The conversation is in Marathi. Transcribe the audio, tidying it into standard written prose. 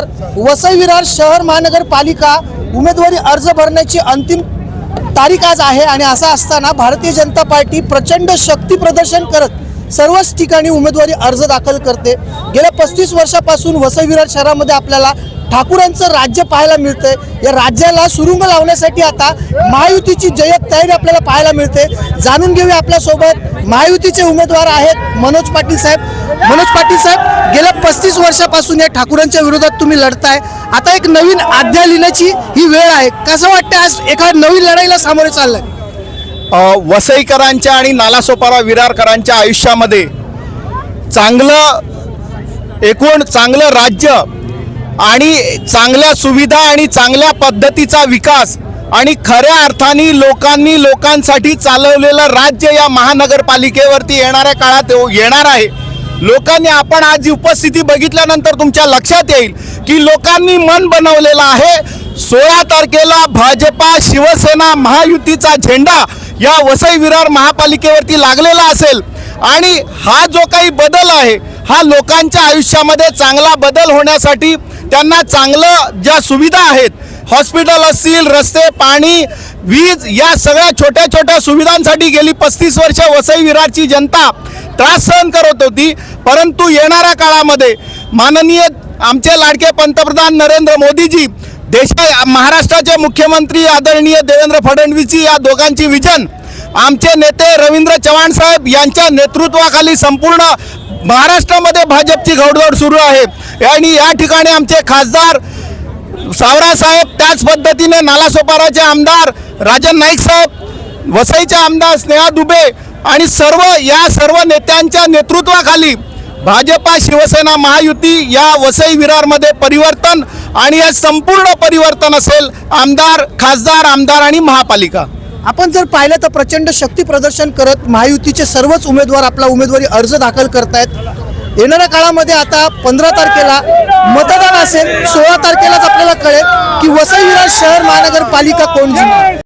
तर वसई विरार शहर महानगरपालिका उमेदवारी अर्ज भरण्याची अंतिम तारीख आज आहे आणि असं असताना भारतीय जनता पार्टी प्रचंड शक्ती प्रदर्शन करत सर्वच ठिकाणी उमेदवारी अर्ज दाखल करते। गेल्या 35 वर्षापासून वसई विरार शहरामध्ये आपल्याला ठाकूरांचं राज्य पाहायला मिळतंय। या राज्याला सुरुंग लावण्यासाठी आता महायुतीची जय्यत तयारी आपल्याला पाहायला मिळते। जाणून घेऊया, आपल्यासोबत महायुतीचे उमेदवार आहेत मनोज पाटील साहेब। मनोज पाटील साहेब, गेल्या 35 वर्षापासून या ठाकूरांच्या विरोधात तुम्ही लढताय। आता एक नवीन अध्याय लिहिण्याची ही वेळ आहे, कसं वाटतं आज एका नवीन लढाईला सामोरे चाललाय? वसईकरांच्या आणि नालासोपारा विरारकरांच्या आयुष्यामध्ये चांगलं राज्य आणि चांगल्या सुविधा आणि चांगल्या पद्धतीचा विकास आणि खऱ्या अर्थाने लोकांसाठी चालवलेलं राज्य या महानगरपालिकेवरती येणाऱ्या काळात येणार आहे। लोकांनी आपण आज उपस्थिती बघितल्यानंतर तुमच्या लक्षात येईल की लोकांनी मन बनवलेलं आहे। 16 तारखेला भाजपा शिवसेना महायुतीचा झेंडा या वसई विरार महापालिकेवरती लागलेला असेल आणि हा जो काही बदल आहे हा लोकांच्या आयुष्यामध्ये चांगला बदल होण्यासाठी त्यांना चांगलं ज्या सुविधा आहेत, हॉस्पिटल असतील, रस्ते, पाणी, वीज, या सगळ्या छोट्या छोट्या सुविधांसाठी गेली 35 वर्ष वसई विरारची जनता त्रास सहन करत होती। परंतु येणाऱ्या काळामध्ये माननीय आमचे लाडके पंतप्रधान नरेंद्र मोदीजी, महाराष्ट्राचे मुख्यमंत्री आदरणीय देवेंद्र फडणवीसजी, या दोघांची विजन, आमचे नेते रवींद्र चव्हाण साहेब यांच्या नेतृत्वाखाली संपूर्ण महाराष्ट्रामध्ये भाजपची घौडदौड सुरू आहे आणि या ठिकाणी आमचे खासदार सावरा साहेब, त्याच पद्धतीने नालासोपाराचे आमदार राजन नाईक साहेब, वसईचे आमदार स्नेहा दुबे आणि सर्व नेत्यांच्या नेतृत्वाखाली भाजपा शिवसेना महायुती या वसई विरारमध्ये परिवर्तन आणि हे संपूर्ण परिवर्तन असेल आमदार, खासदार, आमदार आणि महापालिका। आपण जर पाहिलं तर प्रचंड शक्ती प्रदर्शन करत महायुतीचे सर्वच उमेदवार आपला उमेदवारी अर्ज दाखल करतायत। येणाऱ्या काळामध्ये आता 15 तारखेला मतदान असेल, 16 तारखेलाच आपल्याला कळेल की वसई विरार शहर महानगरपालिका कोण जिंकणार।